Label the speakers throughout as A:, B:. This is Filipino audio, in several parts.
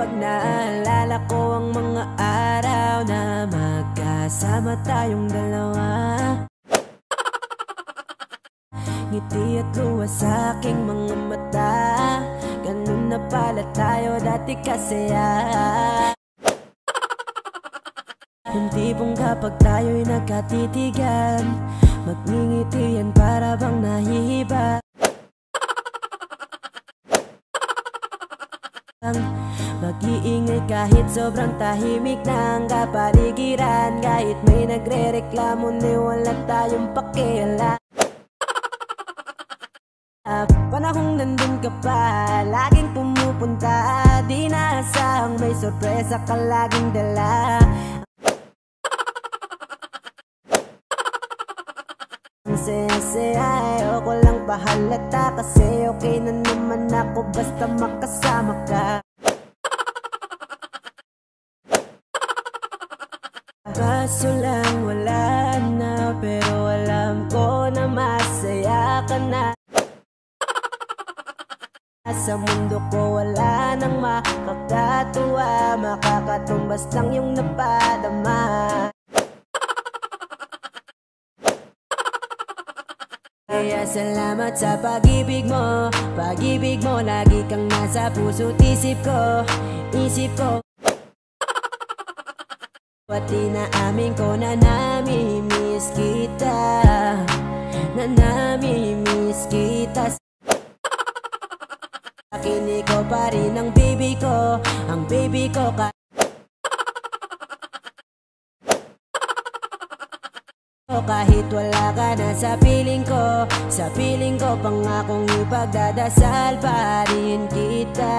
A: Kapag naalala ko ang mga araw na magkasama tayong dalawa, ngiti at luha sa aking mga mata, ganun na pala tayo dati kasaya. Yung tipong kapag tayo'y nagkatitigan, magngingitian para bang nahihiba. Mag-iingay kahit sobrang tahimik ng kapaligiran, kahit may nagre-reklamo ni wala tayong pakialam. Panahong nandun ka pa, laging pumupunta, di naasahang may sorpresa ka laging dala. Ang saya-saya, ayoko lang pahalata, kasi okay na naman ako basta makasama ka. Kaso lang wala na, pero alam ko na masaya ka na. Sa mundo ko wala nang makakatuwa, makakatumbas lang yung napadama. Kaya salamat sa pag-ibig mo, lagi kang nasa puso't isip ko, Pati naamin ko na nami-miss kita, Akin ikaw pa rin ang baby ko, kahit wala ka na sa piling ko, pangakong ipagdadasal pa rin kita,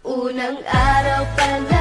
B: Unang araw pa lang